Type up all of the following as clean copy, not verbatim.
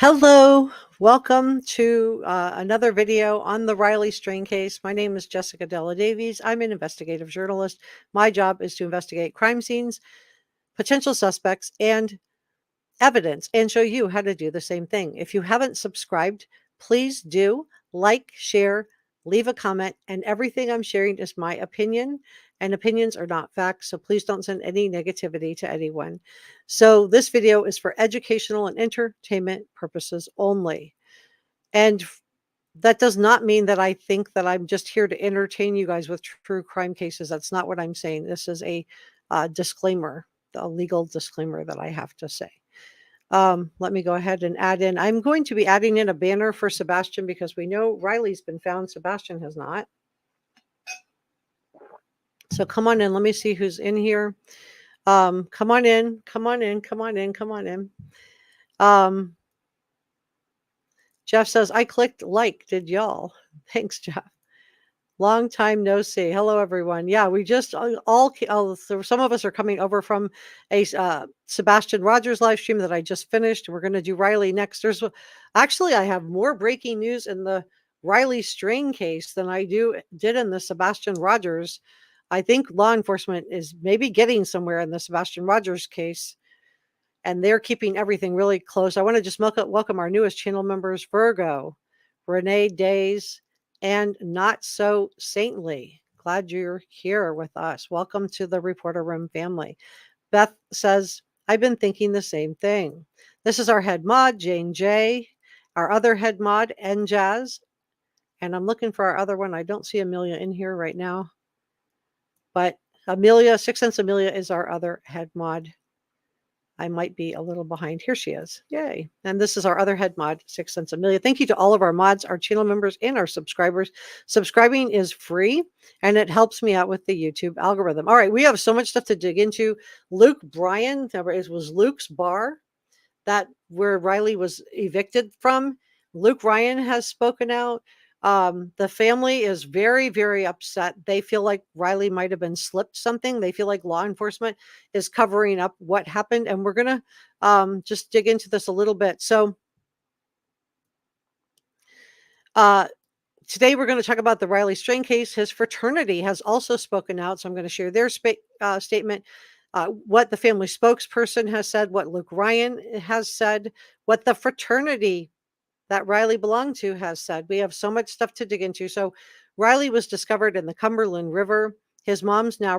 Hello, welcome to another video on the Riley Strain case. My name is Jessica Della Davies. I'm an investigative journalist. My job is to investigate crime scenes, potential suspects, and evidence, and show you how to do the same thing. If you haven't subscribed, please do like, share, leave a comment, and everything I'm sharing is my opinion, and opinions are not facts, so please don't send any negativity to anyone. So this video is for educational and entertainment purposes only. And that does not mean that I think that I'm just here to entertain you guys with true crime cases. That's not what I'm saying. This is a disclaimer, a legal disclaimer that I have to say. Let me go ahead and add in. I'm going to be adding in a banner for Sebastian because we know Riley's been found. Sebastian has not. So come on in. Let me see who's in here. Come on in. Come on in. Come on in. Come on in. Jeff says, I clicked like. Did y'all? Thanks, Jeff. Long time no see. Hello, everyone. Yeah, we just so some of us are coming over from a Sebastian Rogers live stream that I just finished. We're going to do Riley next. Actually, I have more breaking news in the Riley Strain case than I did in the Sebastian Rogers. I think law enforcement is maybe getting somewhere in the Sebastian Rogers case, and they're keeping everything really close. I want to just welcome our newest channel members, Virgo, Renee Days, and Not So Saintly. Glad you're here with us. Welcome to the Reporter Room family. Beth says, I've been thinking the same thing. This is our head mod, Jane J, our other head mod, Njaz, and I'm looking for our other one. I don't see Amelia in here right now, but Amelia, Sixth Sense Amelia is our other head mod. I might be a little behind. Here she is. Yay. And this is our other head mod, Sixth Sense Amelia. Thank you to all of our mods, our channel members, and our subscribers. Subscribing is free, and it helps me out with the YouTube algorithm. All right, we have so much stuff to dig into. Luke Bryan, it was Luke's bar, that where Riley was evicted from. Luke Ryan has spoken out. The family is very, very upset. They feel like Riley might have been slipped something. They feel like law enforcement is covering up what happened. And we're going to just dig into this a little bit. So today we're going to talk about the Riley Strain case. His fraternity has also spoken out. So I'm going to share their statement. What the family spokesperson has said, what Luke Ryan has said, what the fraternity that Riley belonged to has said. We have so much stuff to dig into. So Riley was discovered in the Cumberland River. His mom's now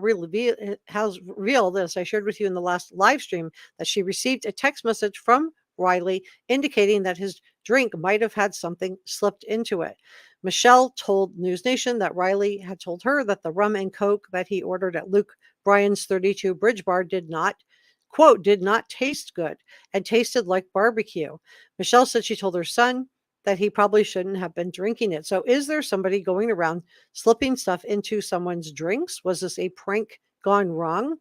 has revealed, as I shared with you in the last live stream, that she received a text message from Riley indicating that his drink might have had something slipped into it. Michelle told News Nation that Riley had told her that the rum and coke that he ordered at Luke Bryan's 32 Bridge Bar did not taste good and tasted like barbecue. Michelle said she told her son that he probably shouldn't have been drinking it. So is there somebody going around slipping stuff into someone's drinks? Was this a prank gone wrong?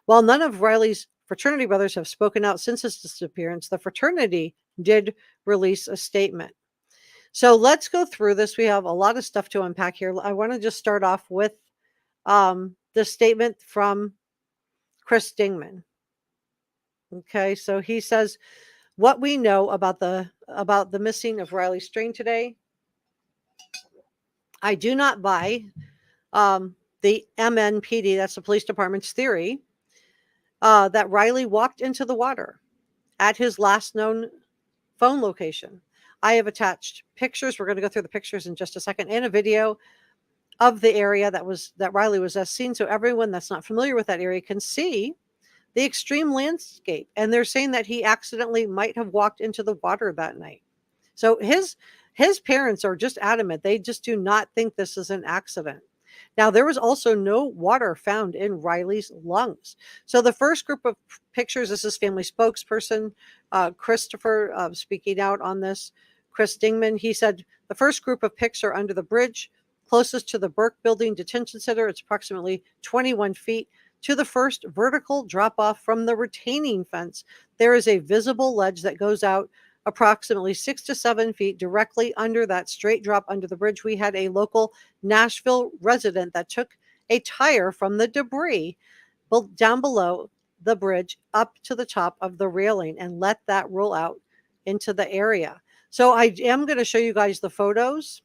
While none of Riley's fraternity brothers have spoken out since his disappearance, the fraternity did release a statement. So let's go through this. We have a lot of stuff to unpack here. I want to just start off with the statement from Chris Dingman. Okay, so he says, what we know about the missing of Riley Strain today, I do not buy the MNPD, that's the police department's theory, that Riley walked into the water at his last known phone location. I have attached pictures. We're going to go through the pictures in just a second, and a video of the area that Riley was seen, so everyone that's not familiar with that area can see the extreme landscape. And they're saying that he accidentally might have walked into the water that night. So his parents are just adamant. They just do not think this is an accident. Now, there was also no water found in Riley's lungs. So the first group of pictures, this is family spokesperson Christopher speaking out on this. Chris Dingman, he said, the first group of pics are under the bridge closest to the Burke Building Detention Center. It's approximately 21 feet to the first vertical drop-off from the retaining fence. There is a visible ledge that goes out approximately 6 to 7 feet directly under that straight drop under the bridge. We had a local Nashville resident that took a tire from the debris down below the bridge up to the top of the railing and let that roll out into the area. So I am going to show you guys the photos,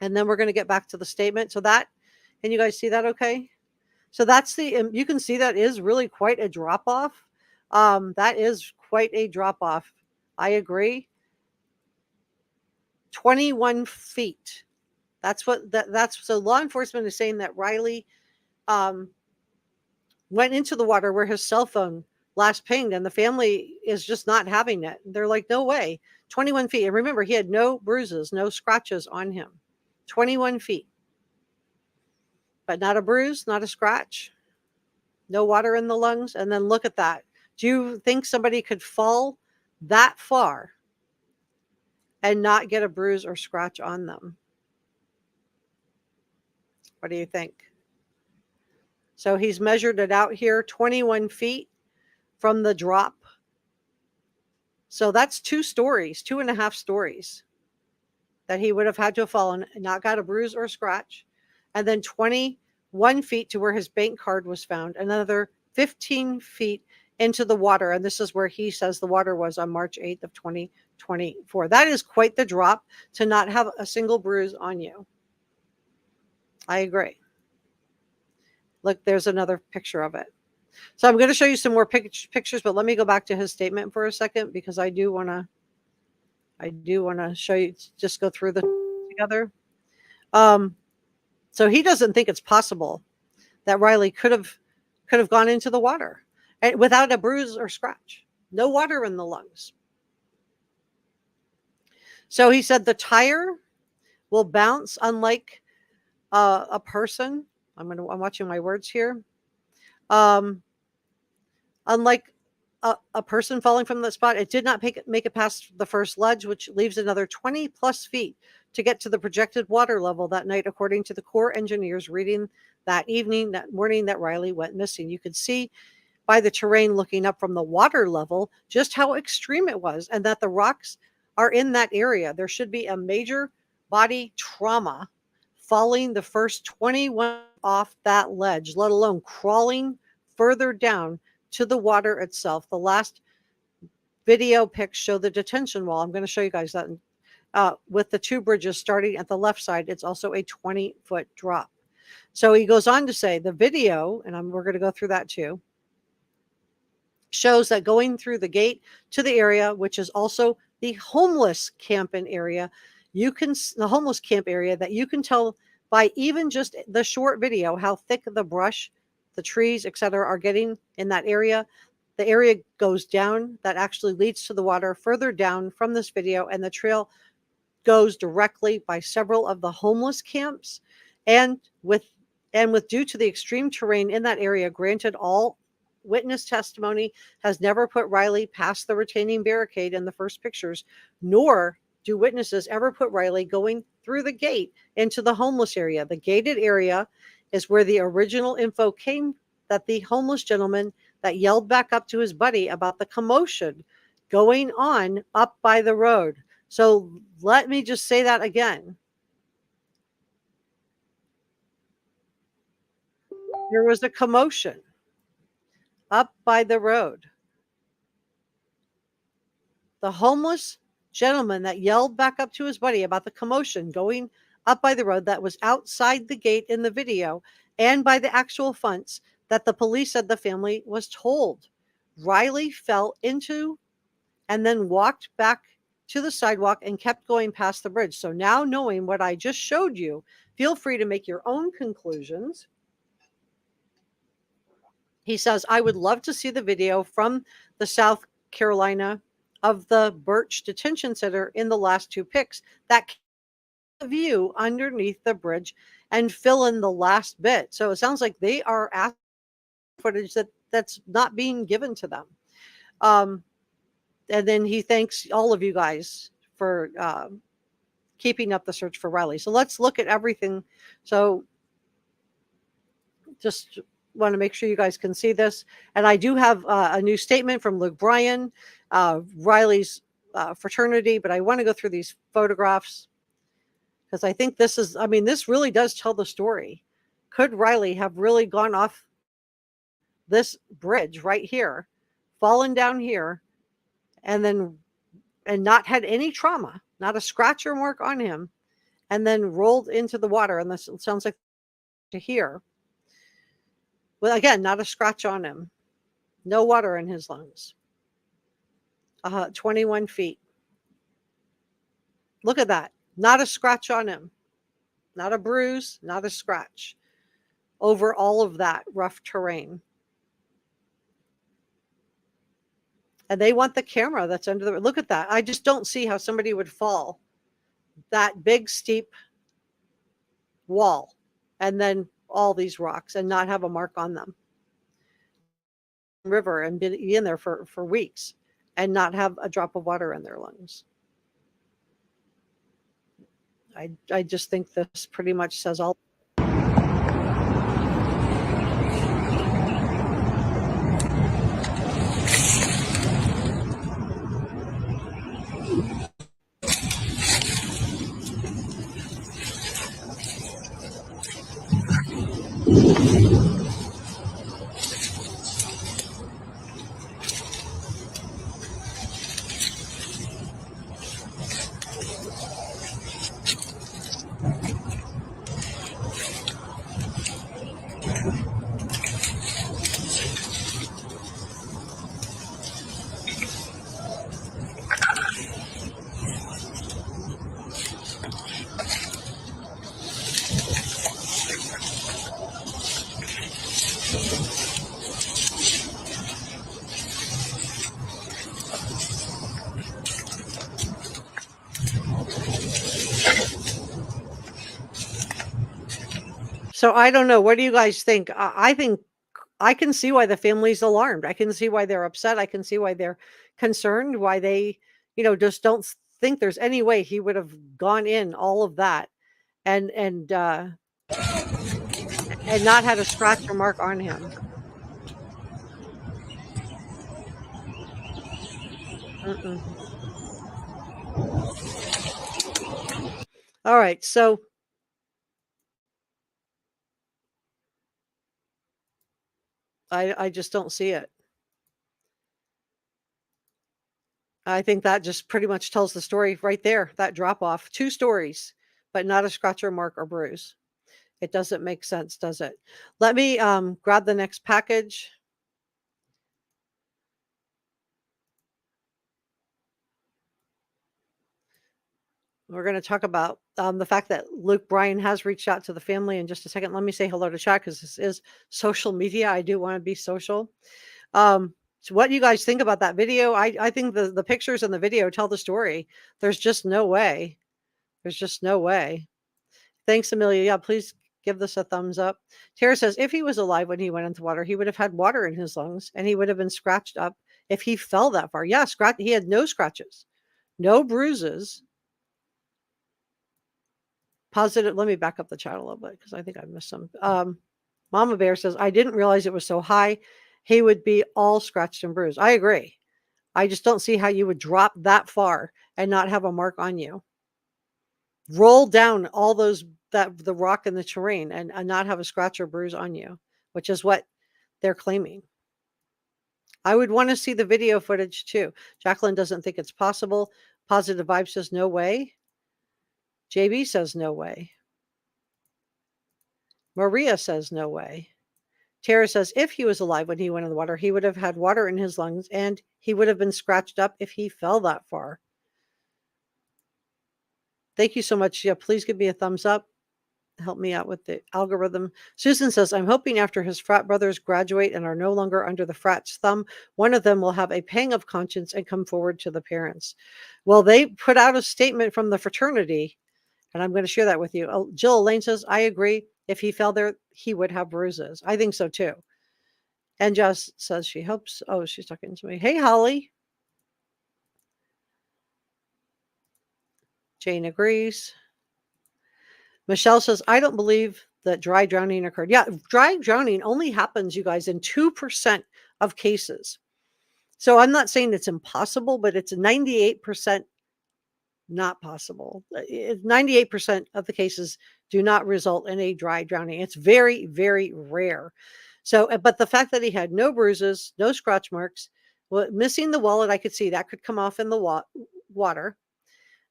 and then we're going to get back to the statement. So that, can you guys see that okay? So that's you can see that is really quite a drop off. That is quite a drop off. I agree. 21 feet. That's so law enforcement is saying that Riley went into the water where his cell phone last pinged, and the family is just not having it. They're like, no way. 21 feet. And remember, he had no bruises, no scratches on him. 21 feet. But not a bruise, not a scratch, no water in the lungs. And then look at that. Do you think somebody could fall that far and not get a bruise or scratch on them? What do you think? So he's measured it out here, 21 feet from the drop. So that's 2 stories, 2.5 stories that he would have had to have fallen and not got a bruise or scratch. And then 21 feet to where his bank card was found, another 15 feet into the water. And this is where he says the water was on March 8th of 2024. That is quite the drop to not have a single bruise on you. I agree. Look, there's another picture of it. So I'm going to show you some more pictures, but let me go back to his statement for a second, because I do want to show you, just go through the together. So he doesn't think it's possible that Riley could have gone into the water without a bruise or scratch, no water in the lungs. So he said the tire will bounce unlike a person. I'm watching my words here. Unlike a person falling from the spot, it did not make it past the first ledge, which leaves another 20 plus feet to get to the projected water level that night, according to the Corps engineers reading that morning that Riley went missing. You could see by the terrain looking up from the water level just how extreme it was, and that the rocks are in that area. There should be a major body trauma falling the first 21 off that ledge, let alone crawling further down to the water itself. The last video pics show the detention wall. I'm going to show you guys that with the 2 bridges starting at the left side. It's also a 20-foot drop. So he goes on to say the video, and we're going to go through that too, shows that going through the gate to the area, which is also the homeless camping area, the homeless camp area, that you can tell by even just the short video how thick the brush, the trees, etc., are getting in that area. The area goes down, that actually leads to the water further down from this video, and the trail goes directly by several of the homeless camps. And with due to the extreme terrain in that area, granted, all witness testimony has never put Riley past the retaining barricade in the first pictures, nor do witnesses ever put Riley going through the gate into the homeless area. The gated area is where the original info came, that the homeless gentleman that yelled back up to his buddy about the commotion going on up by the road. So let me just say that again. There was a commotion up by the road. The homeless gentleman that yelled back up to his buddy about the commotion going up by the road, that was outside the gate in the video and by the actual fence, that the police said the family was told. Riley fell into and then walked back to the sidewalk and kept going past the bridge. So now, knowing what I just showed you, feel free to make your own conclusions. He says, I would love to see the video from the South Carolina of the Birch Detention Center in the last 2 pics, that view underneath the bridge and fill in the last bit. So it sounds like they are asking footage that's not being given to them. And then he thanks all of you guys for keeping up the search for Riley. So let's look at everything. So just want to make sure you guys can see this. And I do have a new statement from Luke Bryan, Riley's fraternity, but I want to go through these photographs because I think this really does tell the story. Could Riley have really gone off this bridge right here, fallen down here, and not had any trauma, not a scratch or mark on him, and then rolled into the water. And this sounds like to hear. Well, again, not a scratch on him, no water in his lungs. 21 feet. Look at that. Not a scratch on him, not a bruise, not a scratch over all of that rough terrain. And they want the camera that's under the, look at that. I just don't see how somebody would fall that big, steep wall and then all these rocks and not have a mark on them. River and be in there for weeks and not have a drop of water in their lungs. I just think this pretty much says all. So I don't know. What do you guys think? I think I can see why the family's alarmed. I can see why they're upset. I can see why they're concerned, why they, just don't think there's any way he would have gone in all of that and not had a scratch or mark on him. Mm-mm. All right, so I just don't see it. I think that just pretty much tells the story right there, that drop off. 2 stories, but not a scratch or mark or bruise. It doesn't make sense, does it? Let me grab the next package. We're going to talk about the fact that Luke Bryan has reached out to the family in just a second. Let me say hello to chat because this is social media. I do want to be social. So what do you guys think about that video? I think the pictures and the video tell the story. There's just no way. There's just no way. Thanks, Amelia. Yeah, please give this a thumbs up. Tara says, if he was alive when he went into water, he would have had water in his lungs and he would have been scratched up if he fell that far. Yeah, he had no scratches, no bruises. Positive. Let me back up the chat a little bit because I think I missed some. Mama Bear says, I didn't realize it was so high. He would be all scratched and bruised. I agree. I just don't see how you would drop that far and not have a mark on you. Roll down all the rock and the terrain and not have a scratch or bruise on you, which is what they're claiming. I would want to see the video footage too. Jacqueline doesn't think it's possible. Positive Vibe says no way. JB says no way. Maria says no way. Tara says if he was alive when he went in the water, he would have had water in his lungs and he would have been scratched up if he fell that far. Thank you so much. Yeah, please give me a thumbs up. Help me out with the algorithm. Susan says, I'm hoping after his frat brothers graduate and are no longer under the frat's thumb, one of them will have a pang of conscience and come forward to the parents. Well, they put out a statement from the fraternity, and I'm going to share that with you. Jill Elaine says, I agree. If he fell there, he would have bruises. I think so too. And Jess says she hopes. Oh, she's talking to me. Hey, Holly. Jane agrees. Michelle says, I don't believe that dry drowning occurred. Yeah, dry drowning only happens, you guys, in 2% of cases. So I'm not saying it's impossible, but it's 98% not possible. 98% of the cases do not result in a dry drowning. It's very, very rare. So, but the fact that he had no bruises, no scratch marks, Well, missing the wallet, I could see that could come off in the water,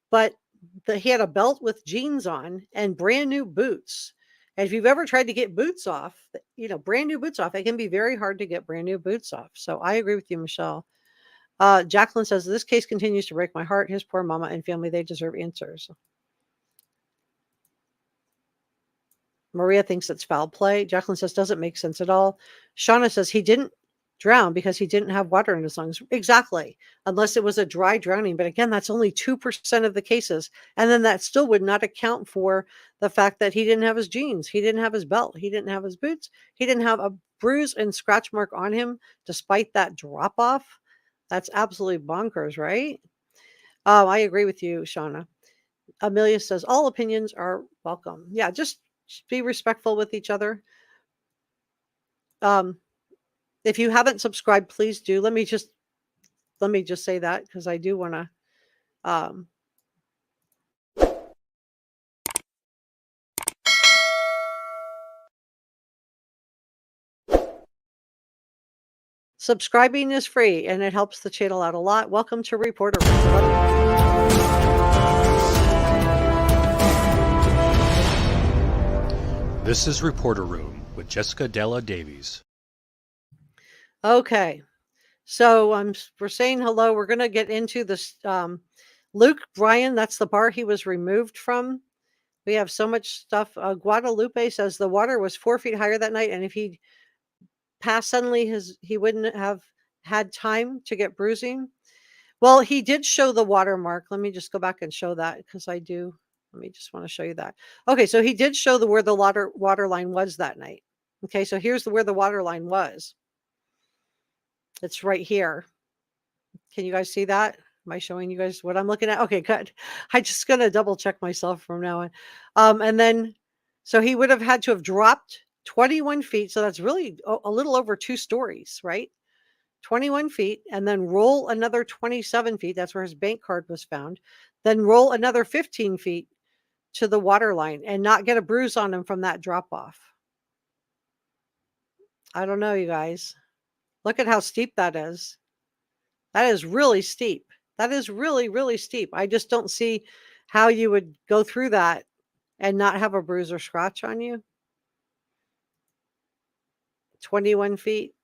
but he had a belt with jeans on and brand new boots. And if you've ever tried to get boots off, brand new boots off, it can be very hard to get brand new boots off. So I agree with you, Michelle. Jacqueline says, this case continues to break my heart. His poor mama and family, they deserve answers. Maria thinks it's foul play. Jacqueline says, doesn't make sense at all. Shauna says, he didn't drown because he didn't have water in his lungs. Exactly. Unless it was a dry drowning. But again, that's only 2% of the cases. And then that still would not account for the fact that he didn't have his jeans. He didn't have his belt. He didn't have his boots. He didn't have a bruise and scratch mark on him, despite that drop off. That's absolutely bonkers, right? I agree with you, Shauna. Amelia says, all opinions are welcome. Yeah, just be respectful with each other. If you haven't subscribed, please do. Let me just say that because I do want to subscribing is free and it helps the channel out a lot. Welcome to Reporter Room. This is Reporter Room with Jessica Della Davies. Okay, so we're saying hello. We're going to get into this. Luke Bryan, that's the bar he was removed from. We have so much stuff. Guadalupe says the water was 4 feet higher that night, and if he passed suddenly, he wouldn't have had time to get bruising. Well, he did show the watermark. Let me just go back and show that because I do. Let me just want to show you that. Okay, so he did show where the water line was that night. Okay, so here's where the water line was. It's right here. Can you guys see that? Am I showing you guys what I'm looking at? Okay, good. I'm just going to double check myself from now on. And then, so he would have had to have dropped 21 feet. So that's really a little over 2 stories, right? 21 feet, and then roll another 27 feet. That's where his bank card was found. Then roll another 15 feet to the water line and not get a bruise on him from that drop off. I don't know, you guys. Look at how steep that is. That is really steep. That is really, really steep. I just don't see how you would go through that and not have a bruise or scratch on you. 21 feet.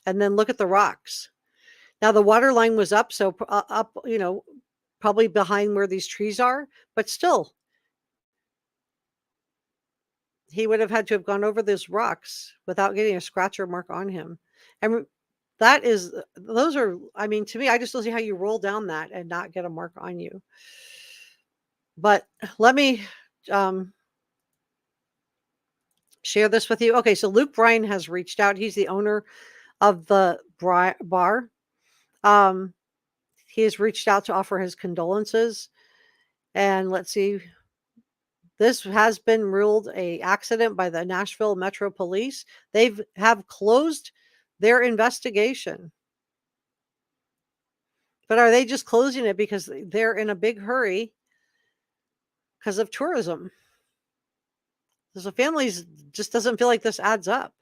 And then look at the rocks. Now the water line was up, so up, probably behind where these trees are, but still, he would have had to have gone over those rocks without getting a scratch or mark on him. And those are, I mean, to me, I just don't see how you roll down that and not get a mark on you. But let me share this with you. Okay, so Luke Bryan has reached out. He's the owner of the bar. He has reached out to offer his condolences. And let's see. This has been ruled an accident by the Nashville Metro Police. Have closed their investigation. But are they just closing it because they're in a big hurry because of tourism? So families just doesn't feel like this adds up.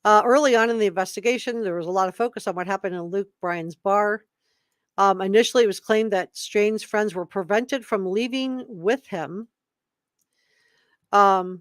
Early on in the investigation, there was a lot of focus on what happened in Luke Bryan's bar. Initially, it was claimed that Strain's friends were prevented from leaving with him. But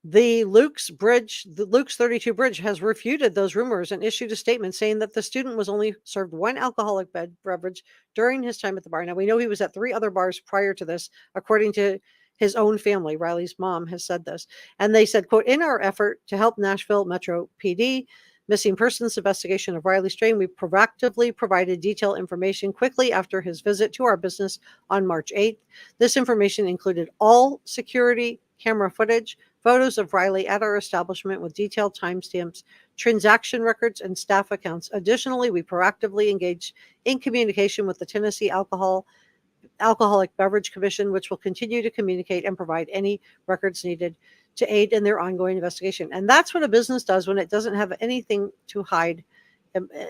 the Luke's 32 Bridge has refuted those rumors and issued a statement saying that the student was only served one alcoholic beverage during his time at the bar. Now, we know he was at 3 other bars prior to this, according to his own family. Riley's mom has said this. And they said, quote, in our effort to help Nashville Metro PD missing persons investigation of Riley Strain, we proactively provided detailed information quickly after his visit to our business on March 8th. This information included all security camera footage, photos of Riley at our establishment with detailed timestamps, transaction records, and staff accounts. Additionally, we proactively engaged in communication with the Tennessee Alcoholic Beverage Commission, which will continue to communicate and provide any records needed to aid in their ongoing investigation. And that's what a business does when it doesn't have anything to hide.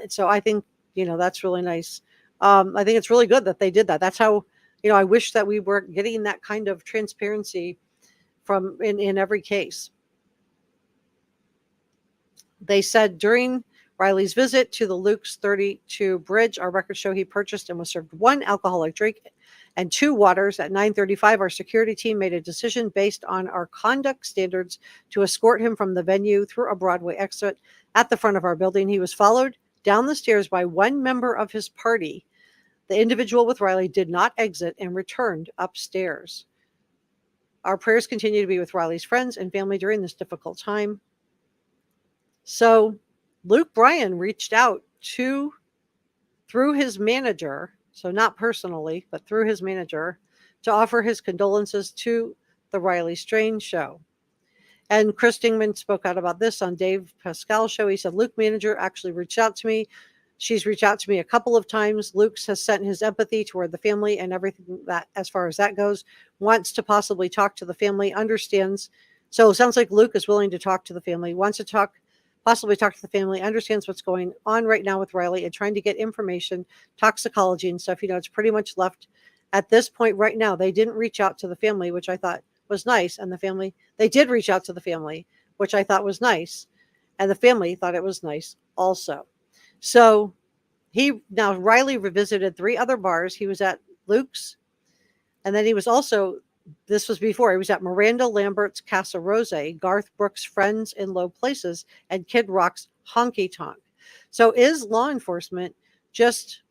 So I think, that's really nice. I think it's really good that they did that. That's how, I wish that we were getting that kind of transparency from in every case. They said during Riley's visit to the Luke's 32 bridge, our records show he purchased and was served 1 alcoholic drink and 2 waters. At 9:35, our security team made a decision based on our conduct standards to escort him from the venue through a Broadway exit at the front of our building. He was followed down the stairs by 1 member of his party. The individual with Riley did not exit and returned upstairs. Our prayers continue to be with Riley's friends and family during this difficult time. So Luke Bryan reached out through his manager, so not personally, but through his manager, to offer his condolences to the Riley Strange show. And Chris Dingman spoke out about this on Dave Pascal's show. He said, Luke manager actually reached out to me. She's reached out to me a couple of times. Luke has sent his empathy toward the family and everything that, as far as that goes, wants to possibly talk to the family, understands. So it sounds like Luke is willing to talk to the family, wants to possibly talk to the family, understands what's going on right now with Riley and trying to get information, toxicology and stuff. It's pretty much left at this point right now. They didn't reach out to the family, which I thought was nice. And they did reach out to the family, which I thought was nice. And the family thought it was nice also. So Riley revisited 3 other bars. He was at Luke's. And then he was also, this was before, he was at Miranda Lambert's Casa Rose, Garth Brooks' Friends in Low Places, and Kid Rock's Honky Tonk. So is law enforcement just,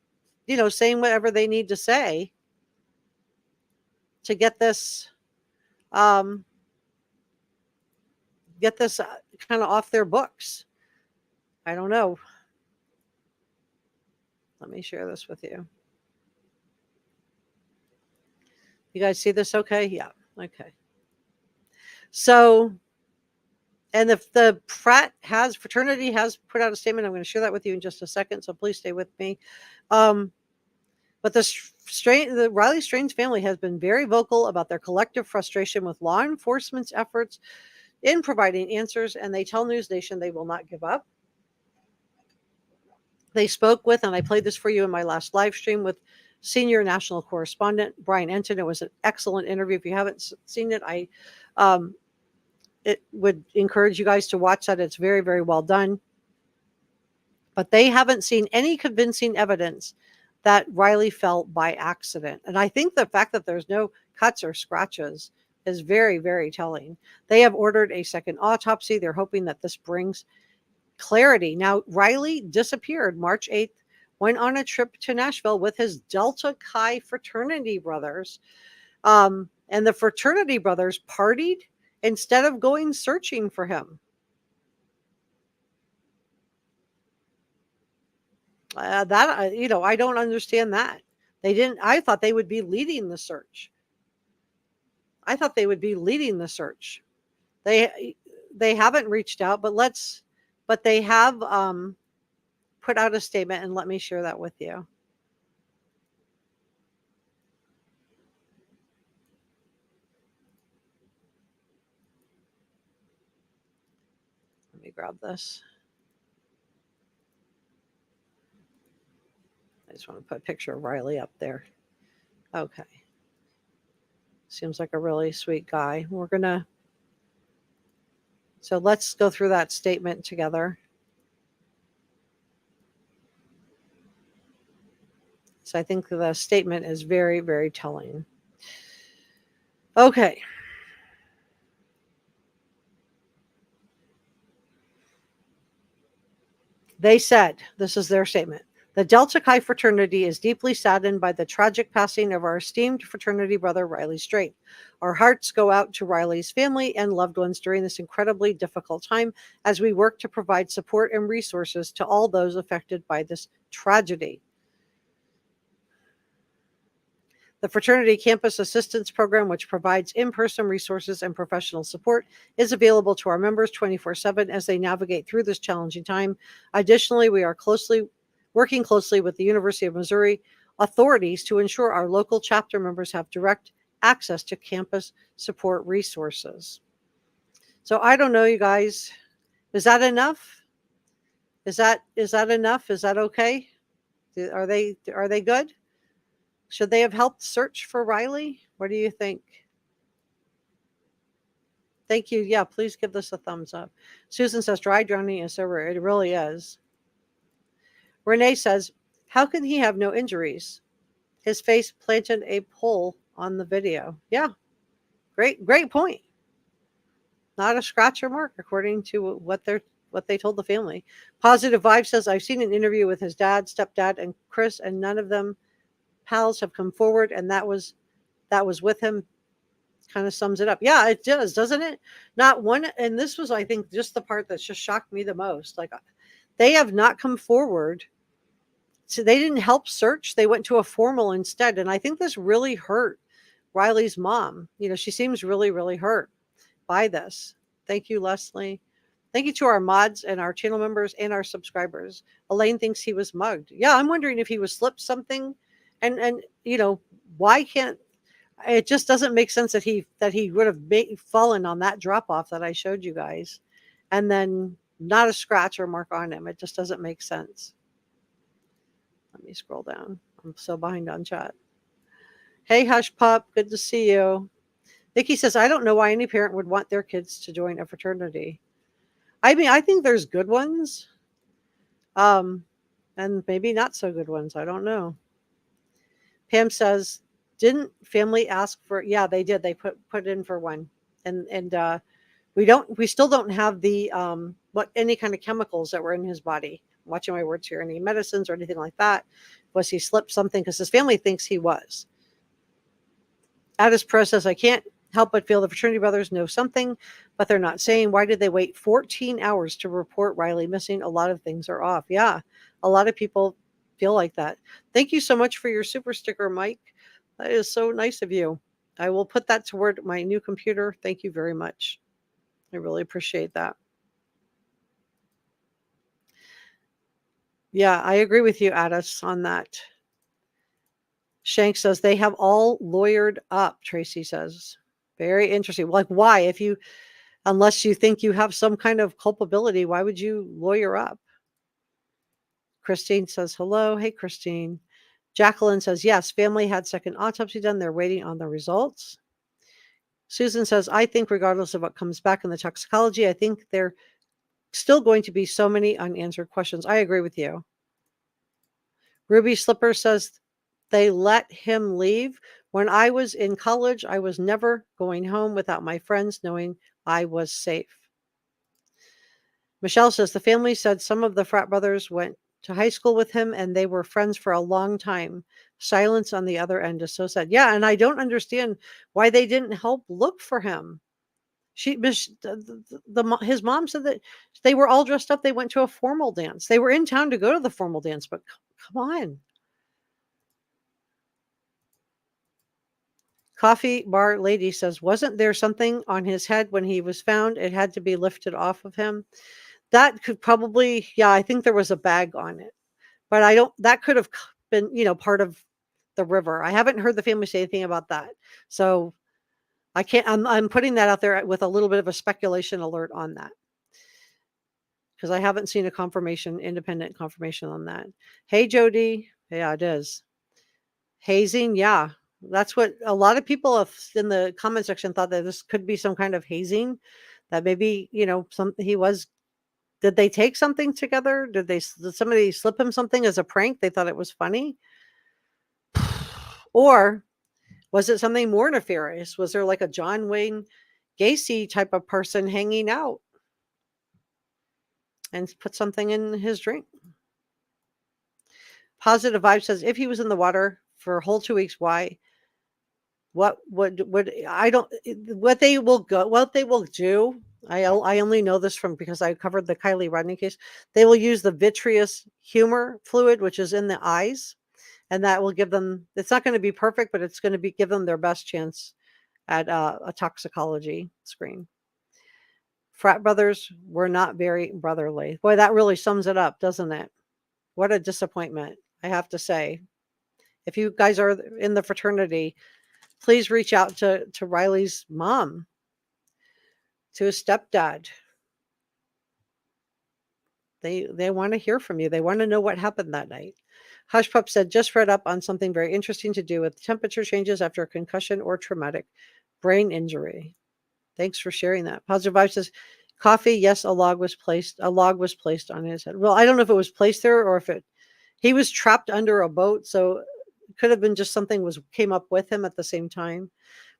saying whatever they need to say to get this kind of off their books? I don't know. Let me share this with you. You guys see this okay? Yeah. Okay. So, and the fraternity has put out a statement. I'm going to share that with you in just a second, so please stay with me. But the Riley Strange family has been very vocal about their collective frustration with law enforcement's efforts in providing answers, and they tell News Nation they will not give up. They spoke with, and I played this for you in my last live stream, with senior national correspondent Bryan. It was an excellent interview. If you haven't seen it, it would encourage you guys to watch that. It's very, very well done. But they haven't seen any convincing evidence that Riley fell by accident. And I think the fact that there's no cuts or scratches is very, very telling. They have ordered a second autopsy. They're hoping that this brings clarity. Now, Riley disappeared March 8th, went on a trip to Nashville with his Delta Chi fraternity brothers. And the fraternity brothers partied instead of going searching for him. I don't understand that. I thought they would be leading the search. They haven't reached out, but they have put out a statement, and let me share that with you. Let me grab this. I just want to put a picture of Riley up there. Okay. Seems like a really sweet guy. So let's go through that statement together. So I think the statement is very, very telling. Okay. They said, this is their statement, the Delta Chi fraternity is deeply saddened by the tragic passing of our esteemed fraternity brother, Riley Strange. Our hearts go out to Riley's family and loved ones during this incredibly difficult time as we work to provide support and resources to all those affected by this tragedy. The Fraternity Campus Assistance Program, which provides in-person resources and professional support, is available to our members 24/7 as they navigate through this challenging time. Additionally, we are working closely with the University of Missouri authorities to ensure our local chapter members have direct access to campus support resources. So I don't know, you guys. Is that enough? Is that enough? Is that okay? Are they good? Should they have helped search for Riley? What do you think? Thank you. Yeah, please give this a thumbs up. Susan says dry drowning is so rare. It really is. Renee says, how can he have no injuries? His face planted a pole on the video. Yeah, great point. Not a scratch or mark, according to what they told the family. Positive Vibe says, I've seen an interview with his dad, stepdad, and Chris, and none of them pals have come forward, and that was with him. Kind of sums it up. Yeah, it does, doesn't it? Not one, and this was, I think, just the part that just shocked me the most. Like, they have not come forward. So they didn't help search. They went to a formal instead, and I think this really hurt Riley's mom. She seems really, really hurt by this. Thank you, Leslie. Thank you to our mods and our channel members and our subscribers. Elaine thinks he was mugged. Yeah, I'm wondering if he was slipped something, and why can't it just doesn't make sense that he would have fallen on that drop off that I showed you guys, and then not a scratch or mark on him. It just doesn't make sense. Let me scroll down. I'm so behind on chat. Hey, Hush Pup, good to see you. Vicky says, I don't know why any parent would want their kids to join a fraternity. I mean, I think there's good ones, and maybe not so good ones. I don't know. Pam says, didn't family ask for? Yeah, they did. They put in for one, and we still don't have the any kind of chemicals that were in his body. I'm watching my words here. Any medicines or anything like that? Was he slipped something? Because his family thinks he was. Addis Pro says, I can't help but feel the fraternity brothers know something, but they're not saying. Why did they wait 14 hours to report Riley missing? A lot of things are off. Yeah, a lot of people feel like that. Thank you so much for your super sticker, Mike. That is so nice of you. I will put that toward my new computer. Thank you very much. I really appreciate that. Yeah, I agree with you, Addis, on that. Shank says they have all lawyered up, Tracy says. Very interesting. Like, why? Unless you think you have some kind of culpability, why would you lawyer up? Christine says hello. Hey, Christine. Jacqueline says, yes, family had second autopsy done. They're waiting on the results. Susan says, I think regardless of what comes back in the toxicology, I think there still going to be so many unanswered questions. I agree with you. Ruby Slipper says they let him leave. When I was in college, I was never going home without my friends knowing I was safe. Michelle says the family said some of the frat brothers went to high school with him and they were friends for a long time. Silence on the other end is so sad. Yeah, and I don't understand why they didn't help look for him. His mom said that they were all dressed up. They went to a formal dance. They were in town to go to the formal dance, but come on. Coffee bar lady says, wasn't there something on his head when he was found? It had to be lifted off of him. That could probably, yeah, I think there was a bag on it, but that could have been, part of the river. I haven't heard the family say anything about that. So I can't, I'm putting that out there with a little bit of a speculation alert on that, because I haven't seen a independent confirmation on that. Hey, Jody. Yeah, it is. Hazing. Yeah. That's what a lot of people in the comment section thought, that this could be some kind of hazing, that maybe, did they take something together? Did somebody slip him something as a prank? They thought it was funny. Or was it something more nefarious? Was there like a John Wayne Gacy type of person hanging out and put something in his drink? Positive Vibe says, if he was in the water for a whole 2 weeks, why? What they will do. I only know this because I covered the Kylie Rodney case. They will use the vitreous humor fluid, which is in the eyes, and that will give them, it's not going to be perfect, but it's going to give them their best chance at a toxicology screen. Frat brothers were not very brotherly. Boy, that really sums it up, doesn't it? What a disappointment, I have to say. If you guys are in the fraternity, please reach out to Riley's mom, to his stepdad. They want to hear from you. They want to know what happened that night. Hush Pup said, just read up on something very interesting to do with temperature changes after a concussion or traumatic brain injury. Thanks for sharing that. Positive Vibe says, coffee, yes, a log was placed on his head. Well, I don't know if it was placed there or if he was trapped under a boat, so it could have been just something came up with him at the same time.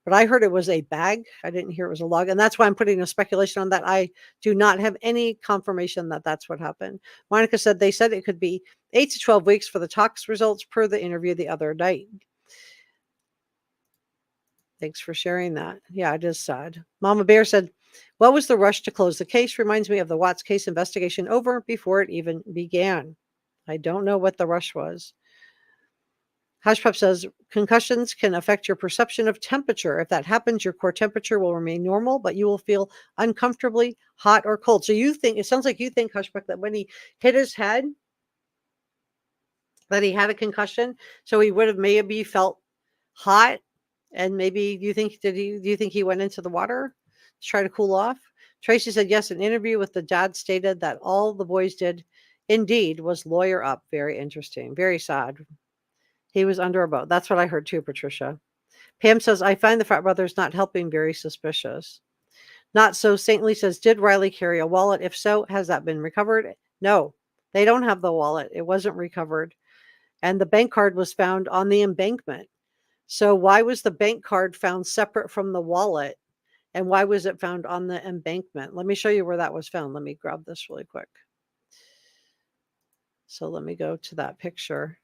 But I heard it was a bag. I didn't hear it was a log. And that's why I'm putting a speculation on that. I do not have any confirmation that that's what happened. Monica said they said it could be 8 to 12 weeks for the tox results per the interview the other night. Thanks for sharing that. Yeah, it is sad. Mama Bear said, what was the rush to close the case? Reminds me of the Watts case investigation over before it even began. I don't know what the rush was. Hushpup says, concussions can affect your perception of temperature. If that happens, your core temperature will remain normal, but you will feel uncomfortably hot or cold. So it sounds like you think, Hushpup, that when he hit his head, that he had a concussion. So he would have maybe felt hot. And maybe do you think he went into the water to try to cool off? Tracy said, yes, an interview with the dad stated that all the boys did indeed was lawyer up. Very interesting. Very sad. He was under a boat. That's what I heard too, Patricia. Pam says, I find the frat brothers not helping very suspicious. Not so saintly says, did Riley carry a wallet? If so, has that been recovered? No, they don't have the wallet. It wasn't recovered. And the bank card was found on the embankment. So why was the bank card found separate from the wallet? And why was it found on the embankment? Let me show you where that was found. Let me grab this really quick. So let me go to that picture.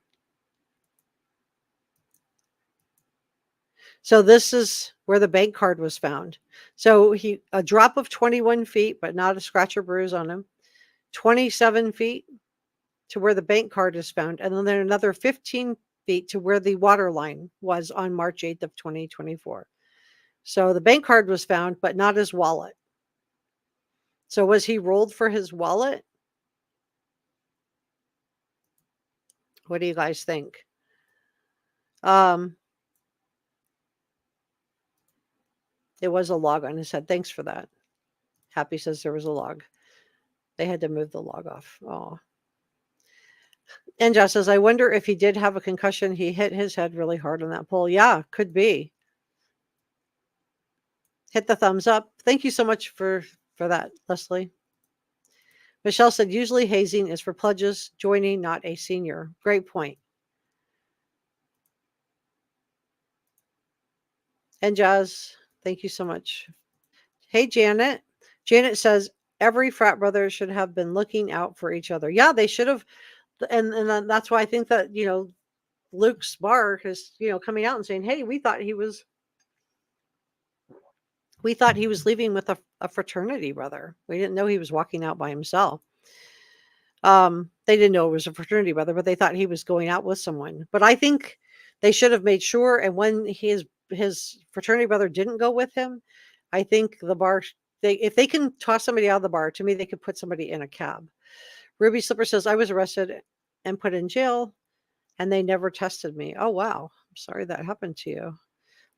So this is where the bank card was found. So a drop of 21 feet, but not a scratch or bruise on him. 27 feet to where the bank card is found. And then another 15 feet to where the water line was on March 8th of 2024. So the bank card was found, but not his wallet. So was he rolled for his wallet? What do you guys think? It was a log on his head. Thanks for that. Happy says there was a log. They had to move the log off. Oh. And Josh says, I wonder if he did have a concussion. He hit his head really hard on that pole. Yeah, could be. Hit the thumbs up. Thank you so much for that, Leslie. Michelle said, usually hazing is for pledges joining, not a senior. Great point. And Jazz, thank you so much. Hey, Janet. Janet says, every frat brother should have been looking out for each other. Yeah, they should have. And that's why I think that, Luke's bar is, coming out and saying, hey, we thought he was leaving with a fraternity brother. We didn't know he was walking out by himself. They didn't know it was a fraternity brother, but they thought he was going out with someone. But I think they should have made sure. And when his fraternity brother didn't go with him, I think the bar, if they can toss somebody out of the bar, to me, they could put somebody in a cab. Ruby Slipper says, I was arrested and put in jail and they never tested me. Oh, wow. I'm sorry that happened to you.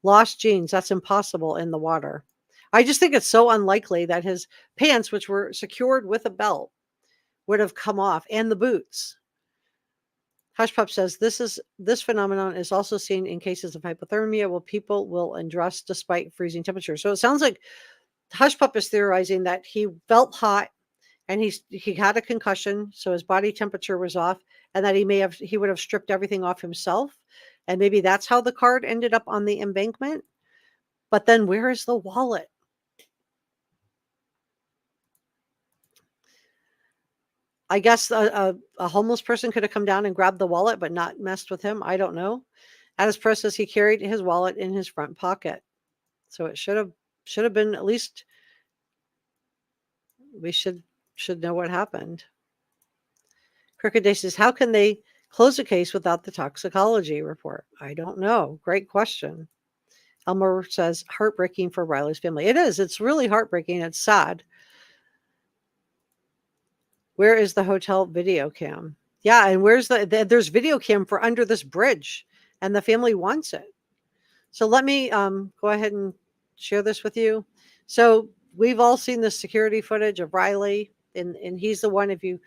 Lost jeans. That's impossible in the water. I just think it's so unlikely that his pants, which were secured with a belt, would have come off, and the boots. Hushpup says this phenomenon is also seen in cases of hypothermia where people will undress despite freezing temperatures. So it sounds like Hushpup is theorizing that he felt hot and he had a concussion, so his body temperature was off, and that he would have stripped everything off himself, and maybe that's how the card ended up on the embankment. But then where is the wallet? I guess a homeless person could have come down and grabbed the wallet, but not messed with him. I don't know. As Press says, he carried his wallet in his front pocket, so it should have been at least. We should know what happened. Crooked Day says, how can they close a case without the toxicology report? I don't know. Great question. Elmer says, heartbreaking for Riley's family. It is. It's really heartbreaking. It's sad. Where is the hotel video cam? Yeah, and where's there's video cam for under this bridge, and the family wants it. So let me go ahead and share this with you. So we've all seen the security footage of Riley, and he's the one. If you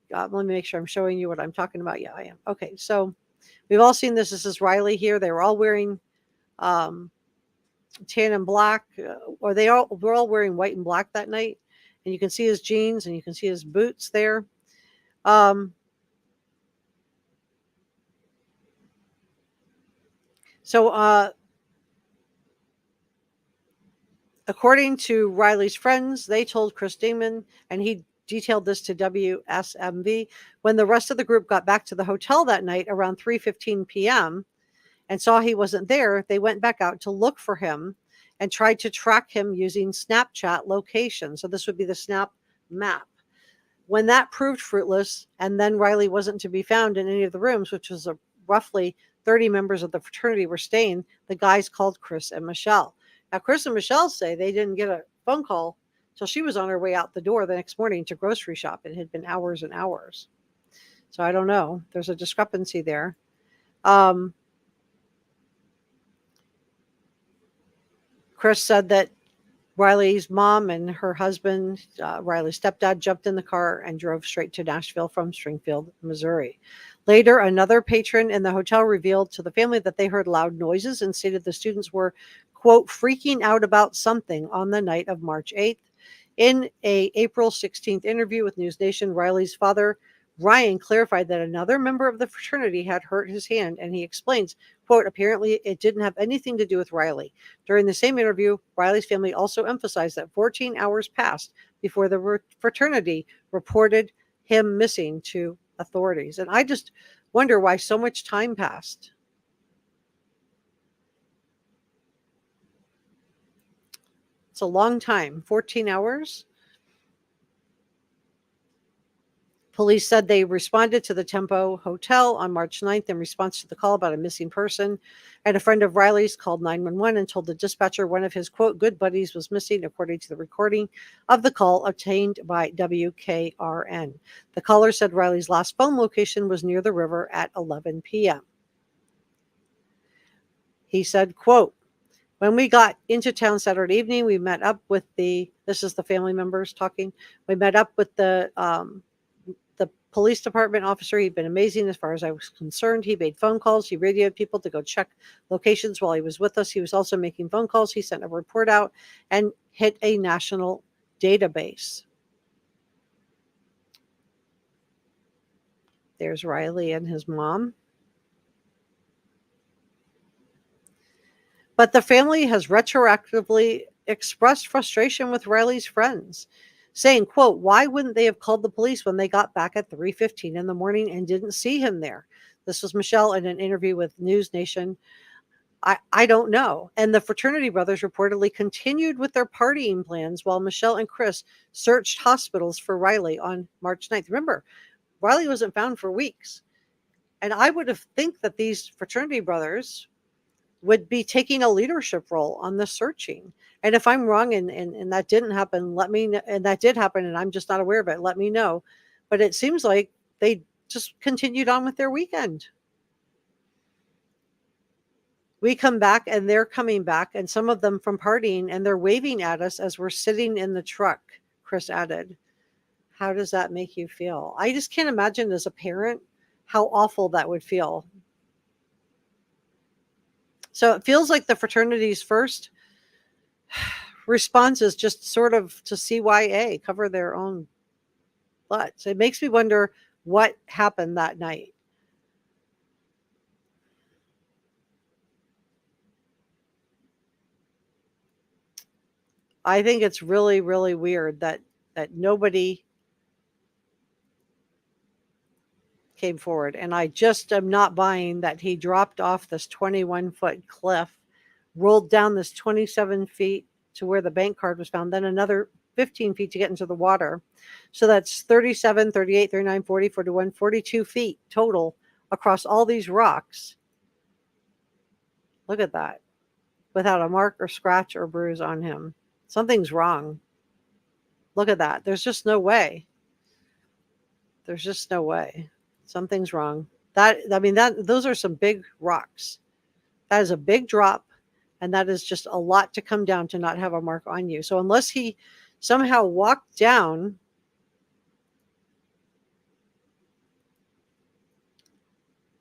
let me make sure I'm showing you what I'm talking about. Yeah, I am. Okay, so we've all seen this. This is Riley here. They were all wearing tan and black, or we're all wearing white and black that night, and you can see his jeans and you can see his boots there. Um, so, according to Riley's friends, they told Chris Damon, and he detailed this to WSMV. When the rest of the group got back to the hotel that night around 3:15 p.m. and saw he wasn't there, they went back out to look for him and tried to track him using Snapchat location. So this would be the Snap map. When that proved fruitless, and then Riley wasn't to be found in any of the rooms, which was roughly 30 members of the fraternity were staying, the guys called Chris and Michelle. Now, Chris and Michelle say they didn't get a phone call till she was on her way out the door the next morning to grocery shop. It had been hours and hours. So I don't know. There's a discrepancy there. Chris said that Riley's mom and her husband, Riley's stepdad, jumped in the car and drove straight to Nashville from Springfield, Missouri. Later, another patron in the hotel revealed to the family that they heard loud noises and stated the students were, quote, freaking out about something on the night of March 8th. In a April 16th interview with News Nation, Riley's father, Bryan, clarified that another member of the fraternity had hurt his hand, and he explains, quote, apparently it didn't have anything to do with Riley. During the same interview, Riley's family also emphasized that 14 hours passed before the fraternity reported him missing to authorities. And I just wonder why so much time passed. It's a long time, 14 hours. Police said they responded to the Tempo Hotel on March 9th in response to the call about a missing person. And a friend of Riley's called 911 and told the dispatcher one of his, quote, good buddies was missing, according to the recording of the call obtained by WKRN. The caller said Riley's last phone location was near the river at 11 p.m. He said, quote, when we got into town Saturday evening, we met up with this is the family members talking. We met up with the police department officer. He'd been amazing as far as I was concerned. He made phone calls. He radioed people to go check locations while he was with us. He was also making phone calls. He sent a report out and hit a national database. There's Riley and his mom. But the family has retroactively expressed frustration with Riley's friends, saying, quote, why wouldn't they have called the police when they got back at 3:15 in the morning and didn't see him there? This was Michelle in an interview with News Nation. I don't know. And the fraternity brothers reportedly continued with their partying plans while Michelle and Chris searched hospitals for Riley on March 9th. Remember, Riley wasn't found for weeks. And I would have think that these fraternity brothers would be taking a leadership role on the searching. And if I'm wrong and that didn't happen, let me know. And that did happen and I'm just not aware of it, let me know. But it seems like they just continued on with their weekend. We come back and they're coming back, and some of them from partying, and they're waving at us as we're sitting in the truck, Chris added. How does that make you feel? I just can't imagine as a parent how awful that would feel. So it feels like the fraternity's first response is just sort of to CYA, cover their own butts. It makes me wonder what happened that night. I think it's really, really weird that nobody came forward. And I just am not buying that he dropped off this 21-foot cliff, rolled down this 27 feet to where the bank card was found, then another 15 feet to get into the water. So that's 37, 38, 39, 40, 41, 42 feet total across all these rocks. Look at that. Without a mark or scratch or bruise on him. Something's wrong. Look at that. There's just no way. There's just no way. Something's wrong. Those are some big rocks. That is a big drop, and that is just a lot to come down to not have a mark on you. So unless he somehow walked down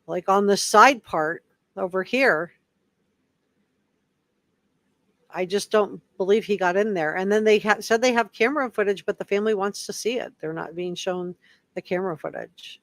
like on the side part over here, I just don't believe he got in there. And then they said they have camera footage, but the family wants to see it. They're not being shown the camera footage.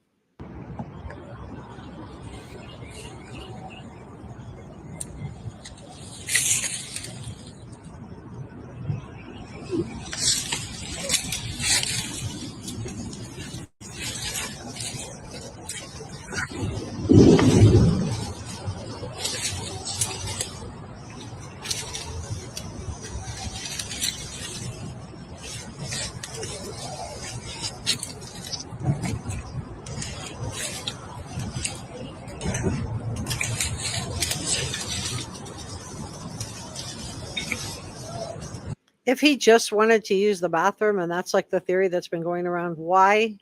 If he just wanted to use the bathroom, and that's like the theory that's been going around, why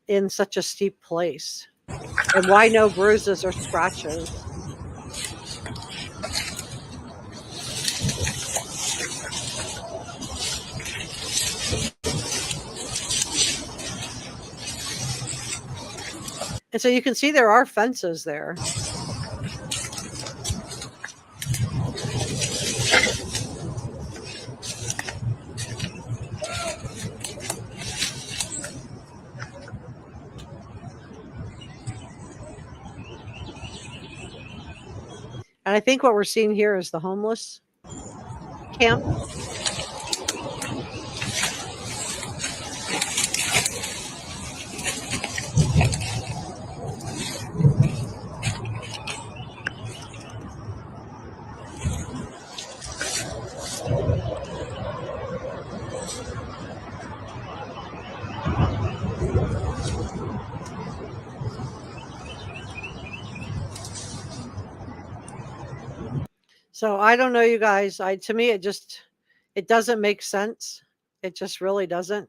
in such a steep place? And why no bruises or scratches? And so you can see there are fences there. And I think what we're seeing here is the homeless camp. So I don't know, you guys. To me, it doesn't make sense. It just really doesn't.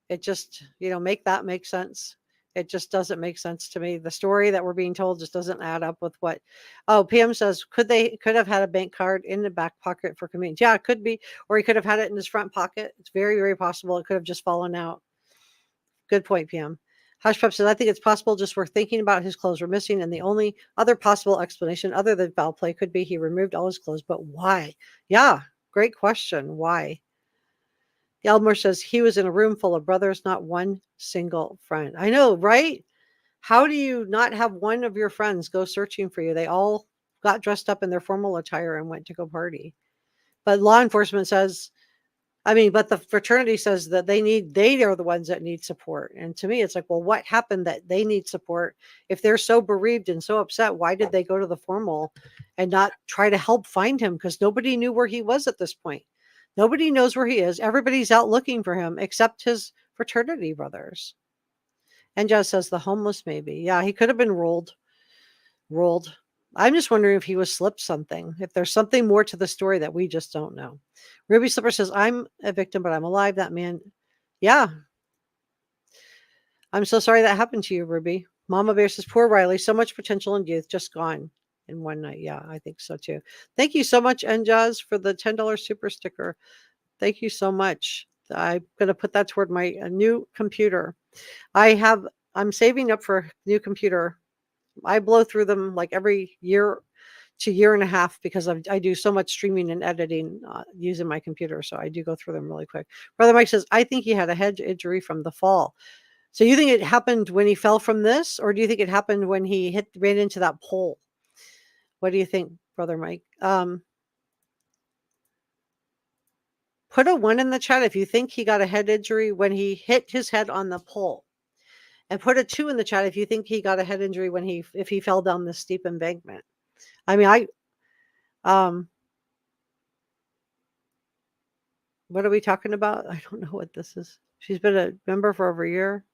It just, make that make sense. It just doesn't make sense to me. The story that we're being told just doesn't add up with what. Oh, PM says, could have had a bank card in the back pocket for convenience? Yeah, it could be. Or he could have had it in his front pocket. It's very, very possible. It could have just fallen out. Good point, PM. Hush Pup says, I think it's possible just we're thinking about his clothes were missing, and the only other possible explanation other than foul play could be he removed all his clothes. But why? Yeah, great question. Why? Elmore says he was in a room full of brothers, not one single friend. I know, right? How do you not have one of your friends go searching for you? They all got dressed up in their formal attire and went to go party. But law enforcement says, but the fraternity says that they are the ones that need support. And to me, it's like, well, what happened that they need support? If they're so bereaved and so upset, why did they go to the formal and not try to help find him? Because nobody knew where he was at this point. Nobody knows where he is. Everybody's out looking for him except his fraternity brothers. And Jazz says the homeless, maybe. Yeah, he could have been rolled. I'm just wondering if he was slipped something, if there's something more to the story that we just don't know. Ruby Slipper says, I'm a victim, but I'm alive. That man. Yeah. I'm so sorry that happened to you, Ruby. Mama Bear says, poor Riley, so much potential and youth just gone in one night. Yeah, I think so too. Thank you so much, Njaz, for the $10 super sticker. Thank you so much. I'm going to put that toward my new computer. I'm saving up for a new computer. I blow through them like every year to year and a half because I do so much streaming and editing using my computer. So I do go through them really quick. Brother Mike says, I think he had a head injury from the fall. So you think it happened when he fell from this, or do you think it happened when he ran into that pole? What do you think, Brother Mike? Put a 1 in the chat if you think he got a head injury when he hit his head on the pole. And put a 2 in the chat if you think he got a head injury if he fell down the steep embankment. What are we talking about? I don't know what this is. She's been a member for over a year.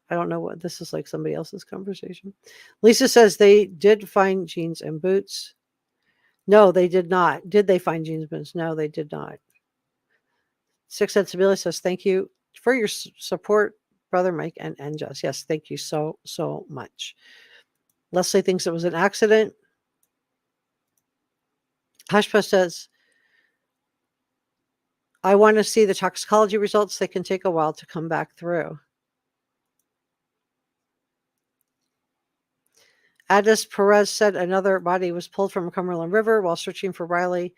I don't know what this is, like somebody else's conversation. Lisa says they did find jeans and boots. No, they did not. Did they find jeans and boots? No, they did not. Six Sensibility says, thank you for your support, Brother Mike and Jess. Yes, thank you so, so much. Leslie thinks it was an accident. Hushpa says, I want to see the toxicology results. They can take a while to come back through. Addis Perez said another body was pulled from Cumberland River while searching for Riley.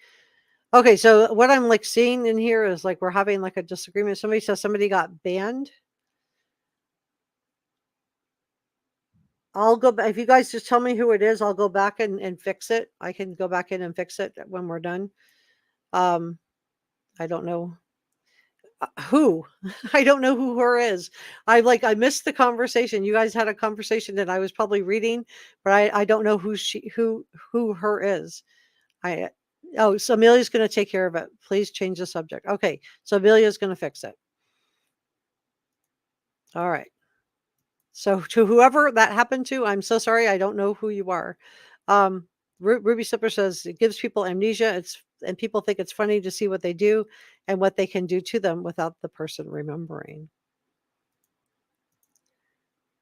Okay, so what I'm like seeing in here is like we're having like a disagreement. Somebody says somebody got banned. I'll go back. If you guys just tell me who it is, I'll go back and fix it. I can go back in and fix it when we're done. Um, I don't know who. I don't know who her is. I missed the conversation. You guys had a conversation that I was probably reading, but I don't know who her is. I Oh, so Amelia's going to take care of it. Please change the subject. Okay, so Amelia's going to fix it. All right. So to whoever that happened to, I'm so sorry. I don't know who you are. Ruby Slipper says it gives people amnesia. And people think it's funny to see what they do and what they can do to them without the person remembering.